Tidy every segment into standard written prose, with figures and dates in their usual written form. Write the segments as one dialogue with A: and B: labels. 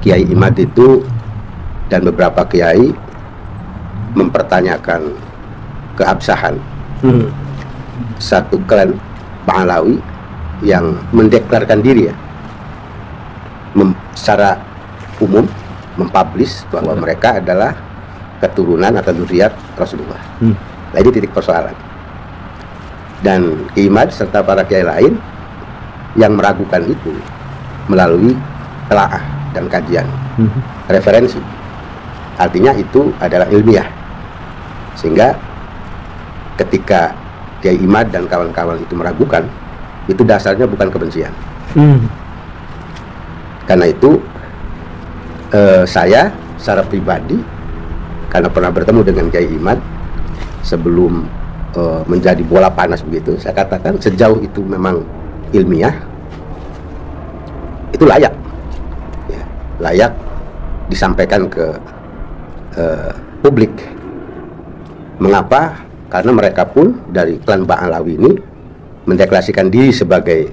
A: Kiai Imad itu dan beberapa kiai mempertanyakan keabsahan satu klan Ba'alawi yang mendeklarkan diri ya, secara umum mempublish bahwa mereka adalah keturunan atau zuriat Rasulullah. Nah, ini titik persoalan. Dan Imad serta para kiai lain yang meragukan itu melalui telaah dan kajian referensi. Artinya itu adalah ilmiah. Sehingga ketika Kiai Imad dan kawan-kawan itu meragukan, itu dasarnya bukan kebencian. Karena itu saya secara pribadi, karena pernah bertemu dengan Kiai Imad sebelum menjadi bola panas begitu, saya katakan sejauh itu memang ilmiah, itu layak ya, layak disampaikan ke publik. Mengapa? Karena mereka pun dari klan Ba'alawi ini mendeklarasikan diri sebagai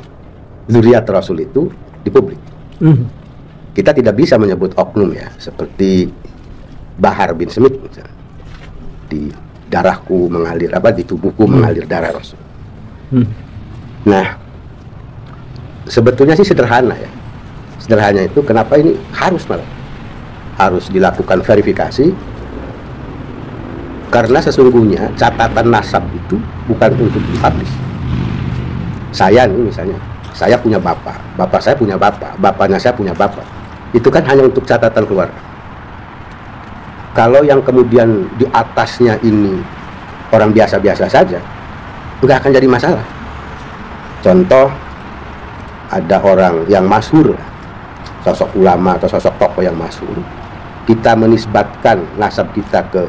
A: zuriat Rasul itu di publik. Kita tidak bisa menyebut oknum ya, seperti Bahar bin Smith misalnya. Di darahku mengalir, di tubuhku mengalir darah Rasul. Nah, sebetulnya sih sederhana ya. Sederhananya itu kenapa ini harus dilakukan verifikasi, karena sesungguhnya catatan nasab itu bukan untuk dipublish. Saya nih misalnya, saya punya bapak saya punya bapaknya saya punya bapak. Itu kan hanya untuk catatan keluarga. Kalau yang kemudian di atasnya ini orang biasa-biasa saja, nggak akan jadi masalah. Contoh, ada orang yang masyhur, sosok ulama atau sosok tokoh yang masyhur, kita menisbatkan nasab kita ke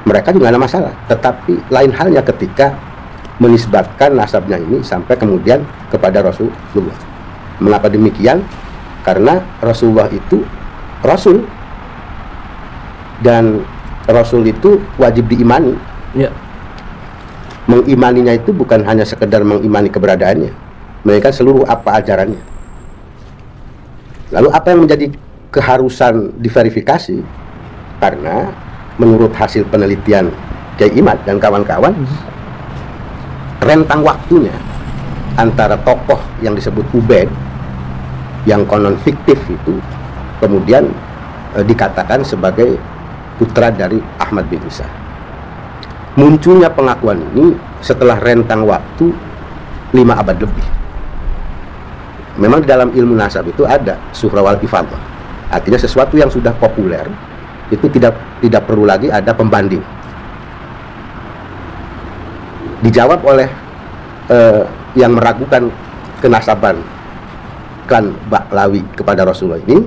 A: mereka juga ada masalah. Tetapi lain halnya ketika menisbatkan nasabnya ini sampai kemudian kepada Rasulullah. Mengapa demikian? Karena Rasulullah itu Rasul, dan Rasul itu wajib diimani. Mengimaninya itu bukan hanya sekedar mengimani keberadaannya, melainkan seluruh apa ajarannya. Lalu apa yang menjadi keharusan diverifikasi? Karena menurut hasil penelitian Kiai Imad dan kawan-kawan, rentang waktunya antara tokoh yang disebut Ubaid yang konon fiktif itu kemudian dikatakan sebagai putra dari Ahmad bin Isa. Munculnya pengakuan ini setelah rentang waktu 5 abad lebih. Memang di dalam ilmu nasab itu ada suhra wal ifadah. Artinya sesuatu yang sudah populer itu tidak perlu lagi ada pembanding. Dijawab oleh yang meragukan kenasaban klan Ba'alawi kepada Rasulullah ini,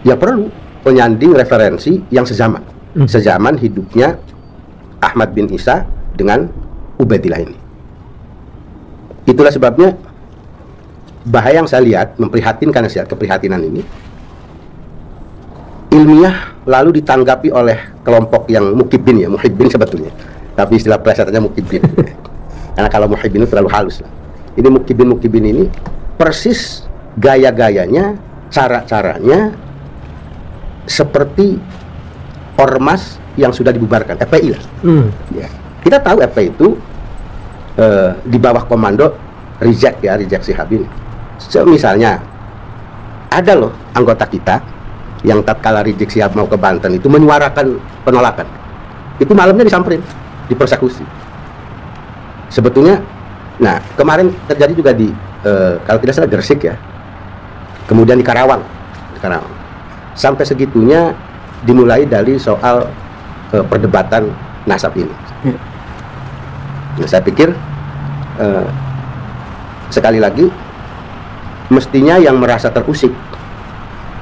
A: ya perlu penyanding referensi yang sezaman hidupnya Ahmad bin Isa dengan Ubaidillah ini. Itulah sebabnya bahaya yang saya lihat, memprihatinkan saya, keprihatinan ini ilmiah lalu ditanggapi oleh kelompok yang muhibbin ya, muhibbin sebetulnya, tapi istilah plesetannya muhibbin. Karena kalau muhibbin itu terlalu halus lah. Ini muhibbin ini persis gaya-gayanya, cara-caranya seperti ormas yang sudah dibubarkan, FPI lah. Ya. Kita tahu FPI itu di bawah komando Rijek Shihab ini. Misalnya ada loh anggota kita yang tatkala Rijek Shihab mau ke Banten itu menyuarakan penolakan, itu malamnya disamperin, dipersekusi. Sebetulnya, nah kemarin terjadi juga di kalau tidak salah Gresik ya, kemudian di Karawang. Sampai segitunya dimulai dari soal perdebatan nasab ini. Nah, saya pikir sekali lagi mestinya yang merasa terusik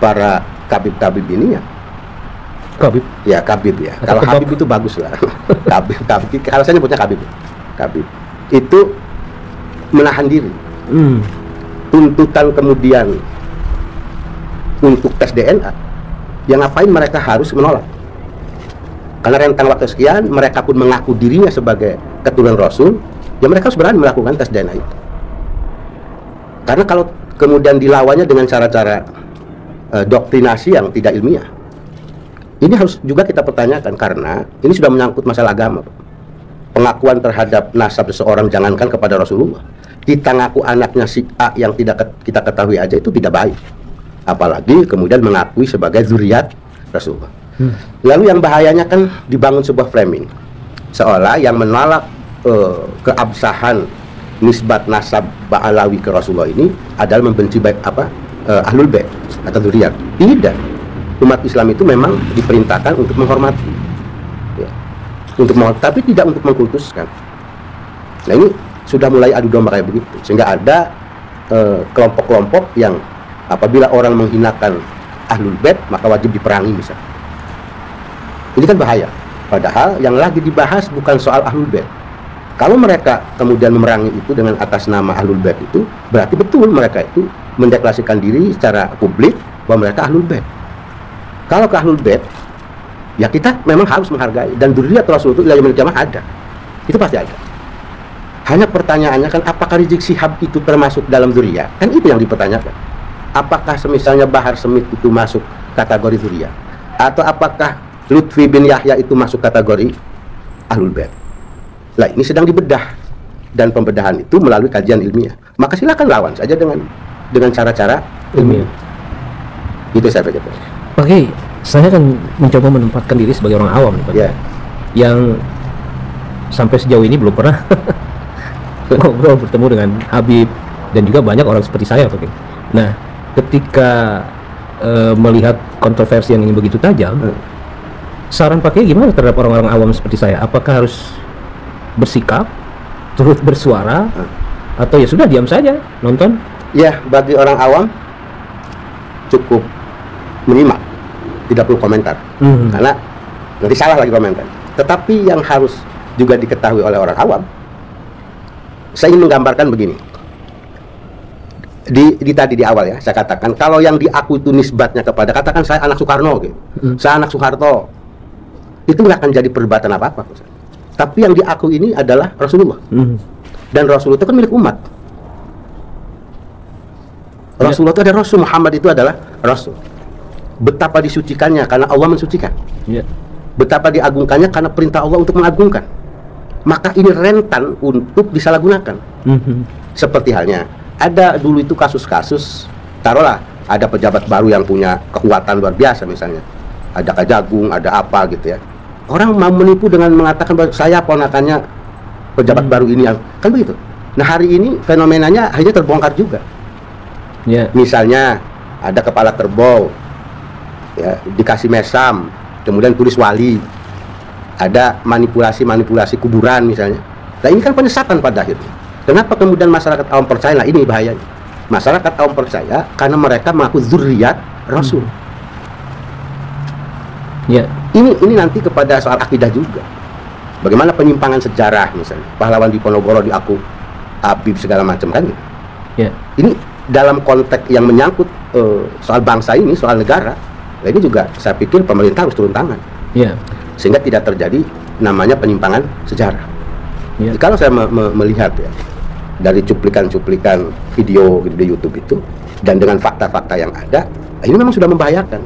A: para kabib-kabib ini ya kabib ya. Kalau habib itu bagus lah. kabib kalau saya nyebutnya kabib itu menahan diri. Tuntutan kemudian untuk tes DNA, yang ngapain mereka harus menolak? Karena rentang waktu sekian mereka pun mengaku dirinya sebagai keturunan Rasul, ya mereka harus berani melakukan tes DNA itu. Karena kalau kemudian dilawannya dengan cara-cara doktrinasi yang tidak ilmiah. Ini harus juga kita pertanyakan karena ini sudah menyangkut masalah agama. Pengakuan terhadap nasab seseorang jangankan kepada Rasulullah, kita ngaku anaknya si A yang tidak kita ketahui aja itu tidak baik, apalagi kemudian mengakui sebagai zuriat Rasulullah. Lalu yang bahayanya kan dibangun sebuah framing seolah yang menolak keabsahan nisbat nasab Ba'alawi ke Rasulullah ini adalah membenci baik Ahlul Bait atau zuriat. Tidak, umat Islam itu memang diperintahkan untuk menghormati, ya, tapi tidak untuk mengkultuskan. Nah ini sudah mulai adu domba kayak begitu, sehingga ada kelompok-kelompok yang apabila orang menghinakan Ahlul Bait maka wajib diperangi misalnya. Ini kan bahaya. Padahal yang lagi dibahas bukan soal Ahlul Bait. Kalau mereka kemudian memerangi itu dengan atas nama Ahlul Bait itu berarti betul mereka itu mendeklarasikan diri secara publik bahwa mereka Ahlul Bait. Kalau ke Ahlul Bait, ya kita memang harus menghargai, dan dzurriyyah Rasul itu ila yaumil qiyamah ada. Itu pasti ada. Hanya pertanyaannya kan apakah Rizik Syihab itu termasuk dalam dzurriyyah? Kan itu yang dipertanyakan. Apakah semisalnya Bahar Smith itu masuk kategori dzurriyyah? Atau apakah Lutfi bin Yahya itu masuk kategori Ahlul Bait? Lah ini sedang dibedah, dan pembedahan itu melalui kajian ilmiah. Maka silakan lawan saja dengan cara-cara ilmiah. Itu saya pikir.
B: Oke, saya kan mencoba menempatkan diri sebagai orang awam nih, Pak.
A: Yeah.
B: Yang sampai sejauh ini belum pernah ngobrol bertemu dengan Habib dan juga banyak orang seperti saya, Pak. Nah, ketika melihat kontroversi yang ini begitu tajam, saran Pak gimana terhadap orang-orang awam seperti saya? Apakah harus bersikap, turut bersuara, atau ya sudah diam saja, nonton?
A: Ya, bagi orang awam cukup menyimak, tidak perlu komentar, karena nanti salah lagi komentar. Tetapi yang harus juga diketahui oleh orang awam, saya ingin menggambarkan begini. Tadi di awal ya, saya katakan kalau yang diakui itu nisbatnya kepada, katakan saya anak Soekarno, gitu. Saya anak Soeharto, itu nggak akan jadi perdebatan apa-apa. Tapi yang diakui ini adalah Rasulullah, dan Rasulullah itu kan milik umat. Rasulullah itu ada Rasul, Muhammad itu adalah Rasul. Betapa disucikannya karena Allah mensucikan. Betapa diagungkannya karena perintah Allah untuk mengagungkan. Maka ini rentan untuk disalahgunakan. Seperti halnya ada dulu itu kasus-kasus, taruhlah ada pejabat baru yang punya kekuatan luar biasa misalnya, ada Kejagung, ada apa gitu ya. Orang mau menipu dengan mengatakan bahwa saya ponakannya pejabat baru ini, kan begitu. Nah hari ini fenomenanya akhirnya terbongkar juga. Misalnya ada kepala kerbau, ya, dikasih mesam, kemudian tulis wali, ada manipulasi kuburan misalnya. Nah ini kan penyesatan pada akhirnya. Kenapa kemudian masyarakat awam percaya? Nah ini bahayanya. Masyarakat awam percaya karena mereka mengaku dzurriyyat Rasul. Ini nanti kepada soal akidah juga. Bagaimana penyimpangan sejarah misalnya, pahlawan Diponegoro diaku Habib segala macam kan gitu. Ini dalam konteks yang menyangkut soal bangsa ini, soal negara. Nah, ini juga saya pikir pemerintah harus turun tangan, sehingga tidak terjadi namanya penyimpangan sejarah. Kalau saya melihat ya dari cuplikan-cuplikan video di YouTube itu, dan dengan fakta-fakta yang ada, ini memang sudah membahayakan.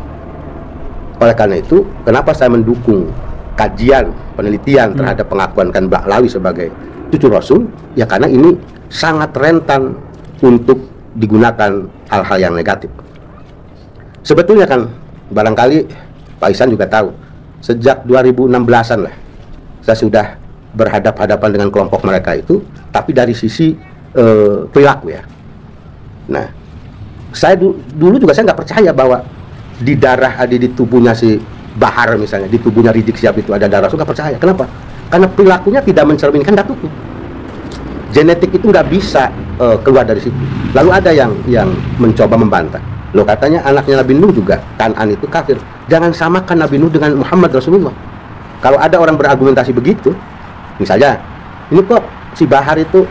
A: Oleh karena itu, kenapa saya mendukung kajian, penelitian terhadap pengakuan kan Ba'alawi sebagai cucu Rasul? Ya karena ini sangat rentan untuk digunakan hal-hal yang negatif. Sebetulnya kan barangkali Pak Ihsan juga tahu, sejak 2016-an lah saya sudah berhadap-hadapan dengan kelompok mereka itu, tapi dari sisi perilaku ya. Nah, saya dulu juga saya nggak percaya bahwa di darah ada di tubuhnya si Bahar misalnya, di tubuhnya Rizik Syihab itu ada darah Rasul, nggak percaya. Kenapa? Karena perilakunya tidak mencerminkan datukku. Genetik itu nggak bisa keluar dari situ. Lalu ada yang mencoba membantah. Loh katanya anaknya Nabi Nuh juga, Kan'an itu kafir. Jangan samakan Nabi Nuh dengan Muhammad Rasulullah. Kalau ada orang berargumentasi begitu, misalnya, ini kok si Bahar itu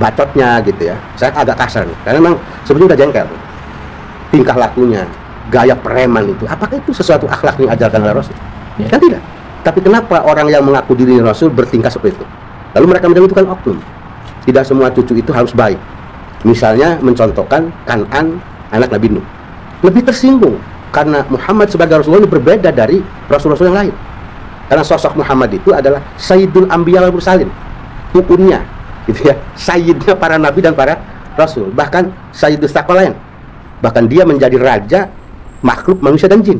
A: bacotnya gitu ya, saya agak kasar nih, karena memang sebetulnya udah jengkel. Tingkah lakunya, gaya preman itu, apakah itu sesuatu akhlak yang diajarkan oleh Rasul? Kan tidak. Tapi kenapa orang yang mengaku diri Rasul bertingkah seperti itu? Lalu mereka bilang itu kan oknum. Tidak semua cucu itu harus baik. Misalnya mencontohkan Kan'an, anak Nabi Nuh. lebih tersinggung karena Muhammad sebagai Rasulullah ini berbeda dari Rasul-Rasul yang lain. Karena sosok Muhammad itu adalah Sayyidul Anbiya wal Mursalin, pupunnya, gitu ya, Sayyidnya para nabi dan para Rasul, bahkan Sayyidus Tsaqalain, bahkan dia menjadi raja makhluk manusia dan jin.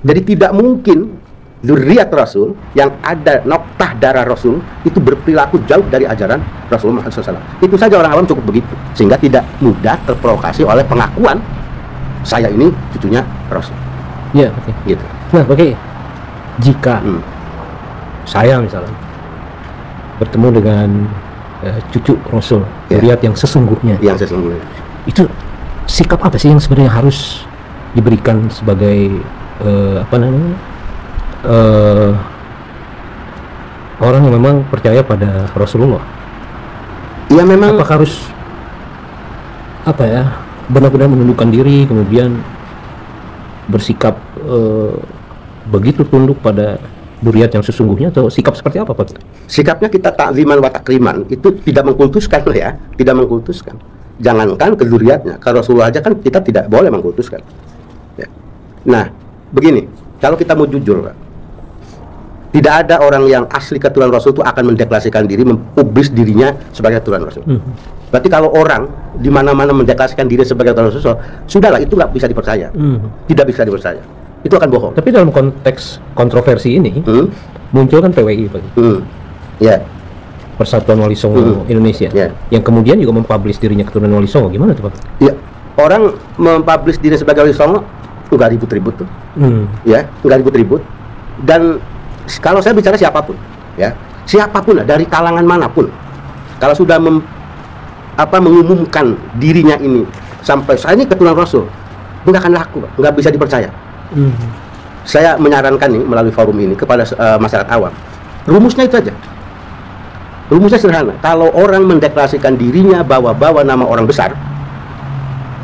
A: Jadi tidak mungkin zuriat Rasul yang ada noktah darah Rasul itu berperilaku jauh dari ajaran Rasulullah SAW. Itu saja orang awam cukup begitu, sehingga tidak mudah terprovokasi oleh pengakuan saya ini cucunya Rasul.
B: Ya, oke.
A: Gitu.
B: Nah, oke. Jika saya misalnya bertemu dengan cucu Rasul, zuriat yang sesungguhnya, itu sikap apa sih yang sebenarnya harus diberikan sebagai orang yang memang percaya pada Rasulullah?
A: Ya memang.
B: Apakah harus benar-benar menundukkan diri, kemudian bersikap begitu tunduk pada zuriat yang sesungguhnya, atau sikap seperti apa, Pak?
A: Sikapnya kita takziman wa takriman, itu tidak mengkultuskan loh ya, tidak mengkultuskan. Jangankan ke zuriatnya, ke Rasulullah aja kan kita tidak boleh mengkultuskan. Ya. Nah, begini, kalau kita mau jujur, Pak, tidak ada orang yang asli keturunan Rasul itu akan mendeklarasikan diri, mempublis dirinya sebagai keturunan Rasul. Berarti kalau orang di mana-mana mendeklarasikan diri sebagai keturunan Rasul, sudahlah, itu nggak bisa dipercaya, tidak bisa dipercaya. Itu akan bohong.
B: Tapi dalam konteks kontroversi ini muncul kan PWI, Pak.
A: Ya.
B: Persatuan Wali Songo Indonesia, yang kemudian juga mempublish dirinya keturunan Wali Songo. Gimana tuh, Pak?
A: Ya, orang mempublish diri sebagai Wali Songo nggak ribut-ribut tuh, ya, nggak ribut-ribut. Dan kalau saya bicara siapapun, ya, siapapun dari kalangan manapun, kalau sudah mengumumkan dirinya ini sampai saya ini keturunan Rasul, nggak akan laku, Pak. Nggak bisa dipercaya. Saya menyarankan nih melalui forum ini kepada masyarakat awam, rumusnya itu aja. Rumusnya sederhana. Kalau orang mendeklarasikan dirinya bawa-bawa nama orang besar,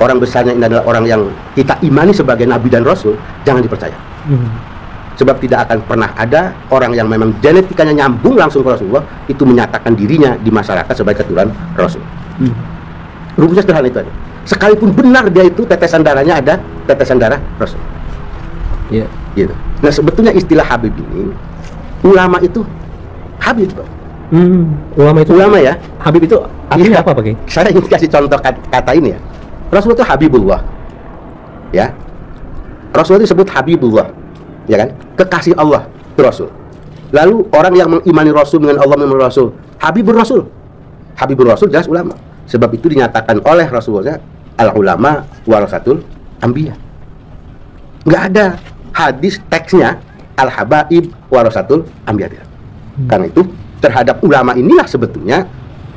A: orang besarnya ini adalah orang yang kita imani sebagai nabi dan rasul, jangan dipercaya. Sebab tidak akan pernah ada orang yang memang genetikanya nyambung langsung ke Rasulullah itu menyatakan dirinya di masyarakat sebagai keturunan Rasul. Rumusnya sederhana itu aja. Sekalipun benar dia itu tetesan darahnya ada tetesan darah Rasul. Ya, gitu. Nah, sebetulnya istilah Habib ini, ulama itu Habib, Pak. Ulama ya.
B: Habib itu artinya apa, Pak?
A: Saya ingin kasih contoh kata ini ya. Rasul itu Habibullah. Ya. Rasul itu disebut Habibullah. Ya kan? Kekasih Allah itu Rasul. Lalu orang yang mengimani Rasul dengan Allah mengimani Rasul, Habibur Rasul. Habibur Rasul jelas ulama. Sebab itu dinyatakan oleh Rasulullah, al ulama warasatul anbiya. Nggak ada hadis teksnya al habaib warasatul anbiya. Karena itu terhadap ulama inilah sebetulnya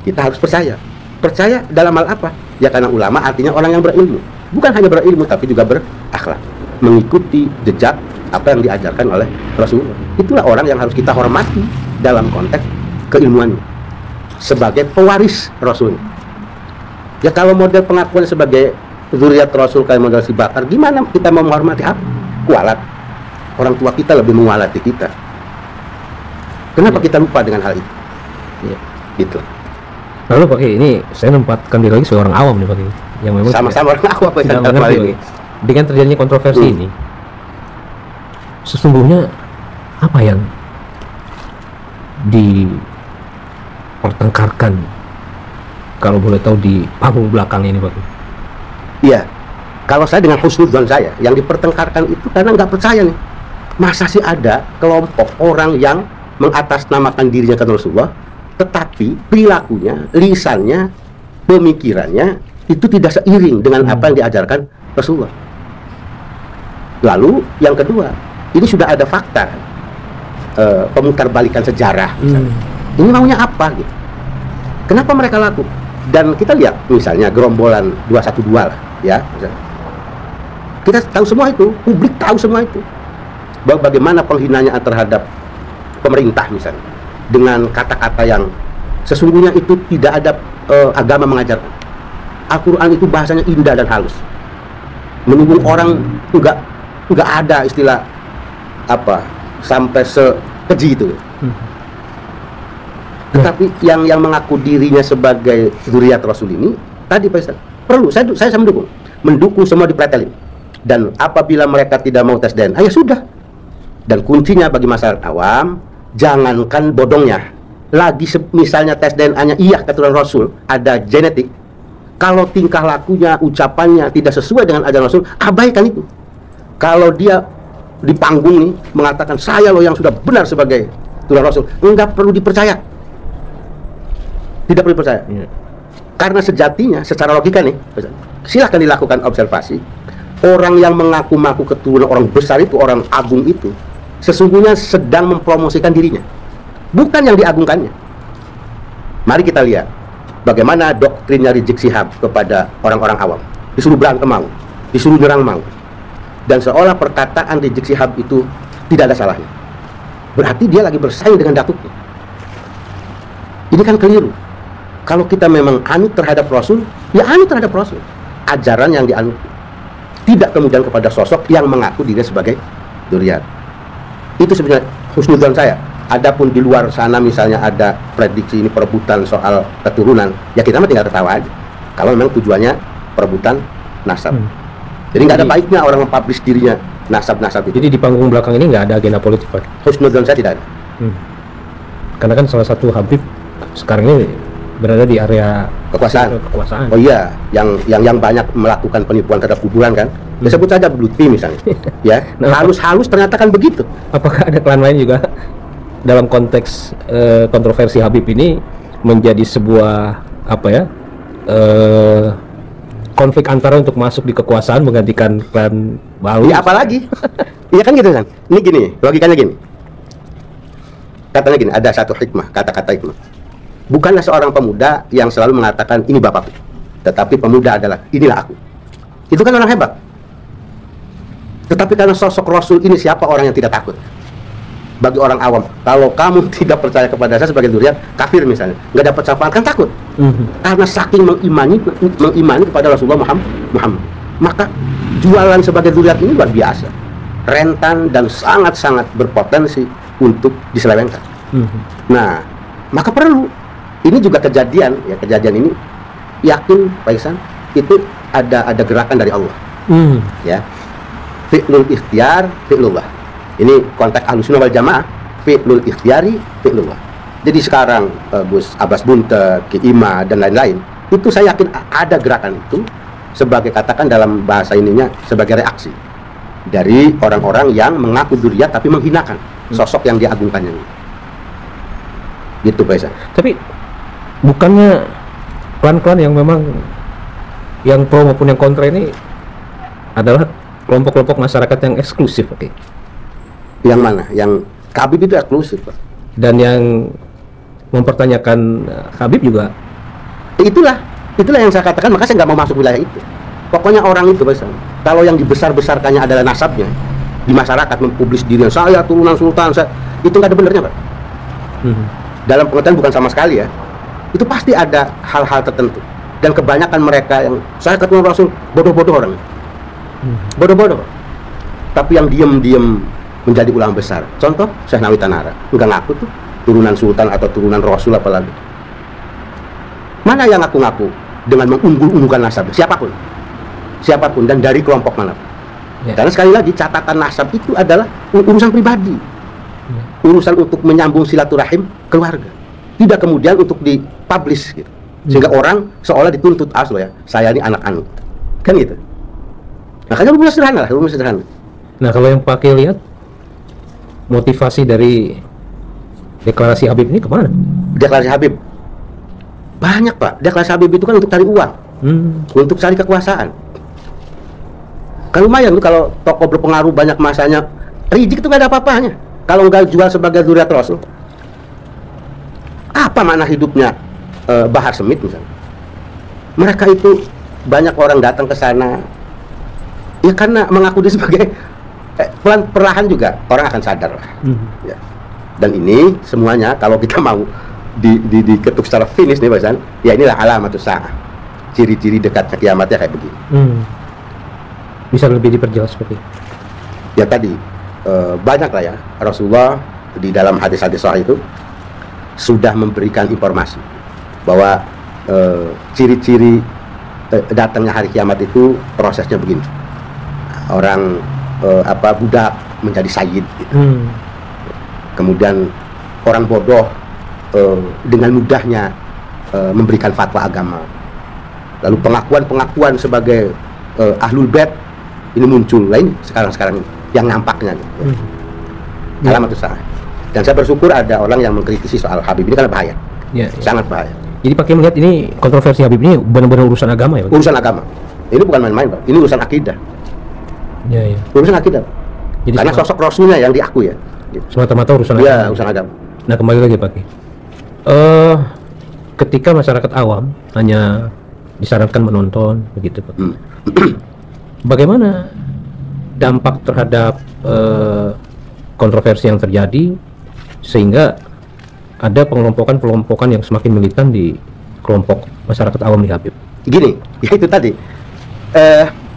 A: kita harus percaya. Percaya dalam hal apa? Ya karena ulama artinya orang yang berilmu. Bukan hanya berilmu tapi juga berakhlak, mengikuti jejak apa yang diajarkan oleh Rasulullah. Itulah orang yang harus kita hormati dalam konteks keilmuannya sebagai pewaris Rasul. Ya kalau model pengakuan sebagai zuriat Rasul kayak model si Bakar, gimana kita mau menghormati apa? Kualat. Orang tua kita lebih mengualati kita. Kenapa kita lupa dengan hal itu? Ya, gitu.
B: Lalu Pak, ini saya menempatkan diri lagi seorang awam nih Pak, yang memang
A: sama-sama orang awam
B: ini. Dengan terjadinya kontroversi ini, sesungguhnya apa yang dipertengkarkan, kalau boleh tahu, di panggung belakang ini Pak?
A: Iya, kalau saya dengan husnudzon saya, yang dipertengkarkan itu karena nggak percaya nih, masa sih ada kelompok orang yang mengatasnamakan dirinya ke Rasulullah, tetapi perilakunya, lisannya, pemikirannya itu tidak seiring dengan apa yang diajarkan Rasulullah. Lalu yang kedua, ini sudah ada fakta pemutarbalikan sejarah. Ini maunya apa gitu? Kenapa mereka laku? Dan kita lihat misalnya gerombolan 212 lah, ya. Kita tahu semua itu, publik tahu semua itu. Bagaimana penghinaan terhadap pemerintah misalnya, dengan kata-kata yang sesungguhnya itu tidak ada agama mengajarkan. Al-Quran itu bahasanya indah dan halus, menyinggung orang nggak ada istilah apa sampai sekeji itu. Tetapi yang mengaku dirinya sebagai zuriat Rasul ini tadi Pak Ustaz, perlu saya mendukung semua dipletelin. Dan apabila mereka tidak mau tes DNA, ya sudah. Dan kuncinya bagi masyarakat awam, jangankan bodongnya, lagi misalnya tes DNA-nya iya keturunan Rasul, ada genetik, kalau tingkah lakunya, ucapannya tidak sesuai dengan ajaran Rasul, abaikan itu. Kalau dia di panggung nih mengatakan saya loh yang sudah benar sebagai keturunan Rasul, enggak perlu dipercaya. Tidak perlu dipercaya. Karena sejatinya secara logika nih, silahkan dilakukan observasi. Orang yang mengaku-ngaku keturunan orang besar itu, orang agung itu, sesungguhnya sedang mempromosikan dirinya, bukan yang diagungkannya. Mari kita lihat bagaimana doktrinnya Rizik Syihab kepada orang-orang awam. Disuruh berantem mau, disuruh nyerang mau. Dan seolah perkataan Rizik Syihab itu tidak ada salahnya. Berarti dia lagi bersaing dengan datuknya. Ini kan keliru. Kalau kita memang anut terhadap Rasul, ya anut terhadap Rasul. Ajaran yang dianut. Tidak kemudian kepada sosok yang mengaku diri sebagai dzurriyyah. Itu sebenarnya husnudzon saya. Adapun di luar sana misalnya ada prediksi ini perebutan soal keturunan, ya kita mah tinggal ketawa aja. Kalau memang tujuannya perebutan nasab. Jadi nggak ada baiknya orang mempublish dirinya nasab-nasab itu.
B: Jadi di panggung belakang ini nggak ada agenda politik, Pak?
A: Husnudzon saya tidak ada.
B: Karena kan salah satu Habib sekarang ini berada di area
A: kekuasaan.
B: kekuasaan.
A: Oh iya, yang banyak melakukan penipuan terhadap kuburan kan. Disebut saja Lutfi misalnya. Ya, halus-halus ternyata kan begitu.
B: Apakah ada klan lain juga dalam konteks kontroversi Habib ini menjadi sebuah apa ya? Konflik antara untuk masuk di kekuasaan menggantikan klan baru.
A: Ya apalagi? Iya kan gitu kan. Ini gini, logikanya gini. Katanya gini, ada satu hikmah, kata-kata hikmah. Bukanlah seorang pemuda yang selalu mengatakan ini bapakku, tetapi pemuda adalah inilah aku. Itu kan orang hebat. Tetapi karena sosok Rasul ini, siapa orang yang tidak takut? Bagi orang awam, kalau kamu tidak percaya kepada saya sebagai dzurriyyah, kafir misalnya, nggak dapat syafaat, kan takut. Karena saking mengimani kepada Rasulullah Muhammad. Maka jualan sebagai dzurriyyah ini luar biasa, rentan dan sangat-sangat berpotensi untuk diselewengkan. Nah, maka perlu. Ini juga kejadian ini yakin Pak Ihsan itu ada gerakan dari Allah. Ya. Fi'lul ikhtiyar, fi'lullah. Ini konteks Ahlussunnah wal Jamaah, fi'lul ikhtiyari, fi'lullah. Jadi sekarang Gus Abbas Buntet, Ki Ima dan lain-lain, itu saya yakin ada gerakan itu sebagai, katakan dalam bahasa ininya, sebagai reaksi dari orang-orang yang mengaku dzurriyyah tapi menghinakan sosok yang diagungkannya. Gitu Pak Ihsan.
B: Tapi bukannya klan-klan yang memang yang pro maupun yang kontra ini adalah kelompok-kelompok masyarakat yang eksklusif, oke?
A: Yang mana? Yang Habib itu eksklusif, Pak.
B: Dan yang mempertanyakan Habib juga.
A: Itulah yang saya katakan, maka saya nggak mau masuk wilayah itu. Pokoknya orang itu, Pak, kalau yang dibesar-besarkannya adalah nasabnya di masyarakat, mempublis dirinya saya turunan sultan, itu nggak ada benernya, Pak. Dalam pengertian bukan sama sekali ya. Itu pasti ada hal-hal tertentu, dan kebanyakan mereka yang saya keturunan Rasul bodoh-bodoh orang, bodoh-bodoh, tapi yang diam-diam menjadi ulama besar. Contoh Syekh Nawawi Tanara, enggak ngaku tuh turunan sultan atau turunan Rasul apalagi. Mana yang ngaku-ngaku dengan mengunggul-unggulkan nasab? Siapapun dan dari kelompok mana. Karena sekali lagi catatan nasab itu adalah urusan pribadi, urusan untuk menyambung silaturahim keluarga. Tidak kemudian untuk dipublish gitu. Sehingga orang seolah dituntut aslo ya, saya ini anak anu. Kan gitu. Makanya rumus sederhana.
B: Nah, kalau yang pakai lihat motivasi dari deklarasi Habib ini kemana?
A: Deklarasi Habib banyak, Pak. Deklarasi Habib itu kan untuk cari uang, untuk cari kekuasaan. Kan lumayan tuh kalau tokoh berpengaruh banyak masanya. Rizik itu nggak ada apa-apanya kalau nggak jual sebagai dzurriyyah Rasul. Apa makna hidupnya Bahar Smith misalnya? Mereka itu banyak orang datang ke sana ya karena mengaku dia sebagai perlahan juga orang akan sadar lah. Ya. Dan ini semuanya kalau kita mau diketuk secara finish nih Pak Ihsan, ya inilah alamatus saah, ciri-ciri dekatnya kiamatnya kayak begini.
B: Bisa lebih diperjelas seperti
A: ya tadi banyak lah ya Rasulullah di dalam hadis-hadis sahih itu sudah memberikan informasi bahwa ciri-ciri datangnya hari kiamat itu prosesnya begini. orang budak menjadi sayyid gitu. Kemudian orang bodoh dengan mudahnya memberikan fatwa agama. Lalu pengakuan sebagai ahlul bait ini muncul lain sekarang yang nampaknya gitu. Alamat usaha. Dan saya bersyukur ada orang yang mengkritisi soal Habib ini karena bahaya. Sangat bahaya.
B: Jadi Pak Kiai melihat ini kontroversi Habib ini benar-benar urusan agama ya Pak?
A: Urusan agama. Ini bukan main-main Pak. Ini urusan akidah. Urusan akidah. Jadi karena sosok Rasulnya yang diakui ya. Gitu.
B: Semata-mata urusan agama.
A: Iya, urusan agama.
B: Nah, kembali lagi Pak Kiai. Ketika masyarakat awam hanya disarankan menonton begitu Pak. Bagaimana dampak terhadap kontroversi yang terjadi sehingga ada pengelompokan yang semakin militan di kelompok masyarakat awam di Habib?
A: Gini, ya itu tadi.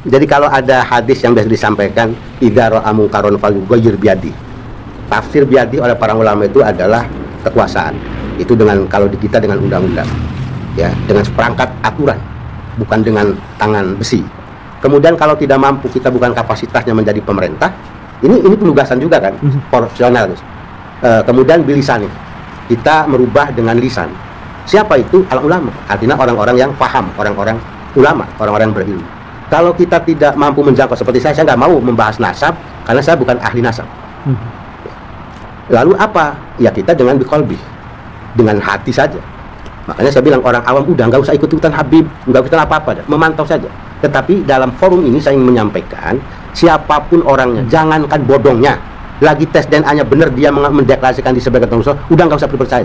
A: Jadi kalau ada hadis yang biasa disampaikan, idza ra'a munkaron falyughayyir biyadi. Tafsir biyadi oleh para ulama itu adalah kekuasaan. Itu kalau di kita dengan undang-undang. Ya, dengan seperangkat aturan, bukan dengan tangan besi. Kemudian kalau tidak mampu, kita bukan kapasitasnya menjadi pemerintah, ini penugasan juga kan, proporsional. Kemudian bilisan, kita merubah dengan lisan. Siapa itu? Al ulama. Artinya orang-orang yang paham, orang-orang ulama, orang-orang yang berilmu. Kalau kita tidak mampu menjangkau seperti saya nggak mau membahas nasab karena saya bukan ahli nasab. Lalu apa? Ya kita dengan biqalbi, dengan hati saja. Makanya saya bilang orang awam udah nggak usah ikut-ikutan Habib, nggak usah apa-apa, memantau saja. Tetapi dalam forum ini saya ingin menyampaikan, siapapun orangnya, jangankan bodongnya, lagi tes DNA-nya benar dia mendeklarasikan di sebagai Rasul, udah nggak usah percaya.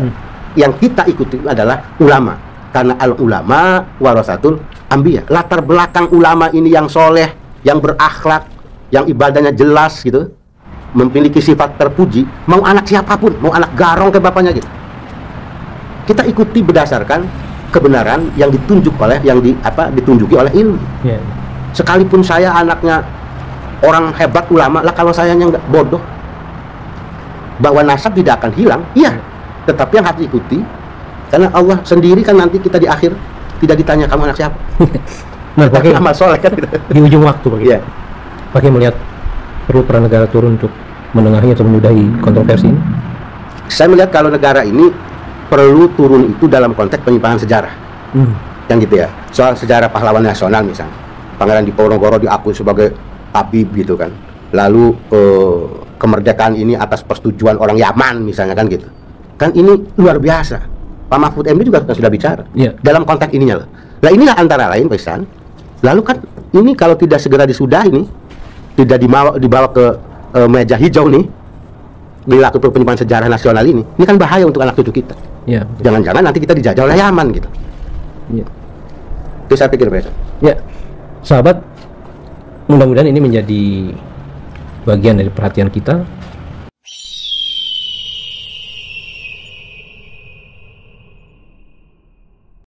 A: Yang kita ikuti adalah ulama, karena al ulama warasatul anbiya. Latar belakang ulama ini yang soleh, yang berakhlak, yang ibadahnya jelas gitu, memiliki sifat terpuji, mau anak siapapun, mau anak garong ke bapaknya gitu, kita ikuti berdasarkan kebenaran yang ditunjuk oleh ditunjuki oleh ilmu. Sekalipun saya anaknya orang hebat ulama lah, kalau saya nggak bodoh, bahwa nasab tidak akan hilang, iya, tetapi yang harus diikuti karena Allah sendiri kan nanti kita di akhir tidak ditanya kamu anak siapa.
B: Nah, pakai
A: amal soleh kan
B: di ujung waktu begitu. Pakai melihat perlu peran negara turun untuk menengahi atau menyudahi kontroversi ini.
A: Saya melihat kalau negara ini perlu turun itu dalam konteks penyimpangan sejarah, yang gitu ya. Soal sejarah pahlawan nasional misalnya, Pangeran Diponegoro diakui sebagai Habib gitu kan. Lalu kemerdekaan ini atas persetujuan orang Yaman misalnya kan gitu. Kan ini luar biasa. Pak Mahfud MD juga sudah bicara dalam konteks ininya. Nah inilah antara lain pesan. Lalu kan ini kalau tidak segera disudahi ini, tidak dibawa ke meja hijau nih, dilakukan penyimpangan sejarah nasional ini kan bahaya untuk anak cucu kita. Jangan-jangan nanti kita dijajah oleh Yaman gitu. Itu saya pikir besok.
B: Sahabat, mudah-mudahan ini menjadi bagian dari perhatian kita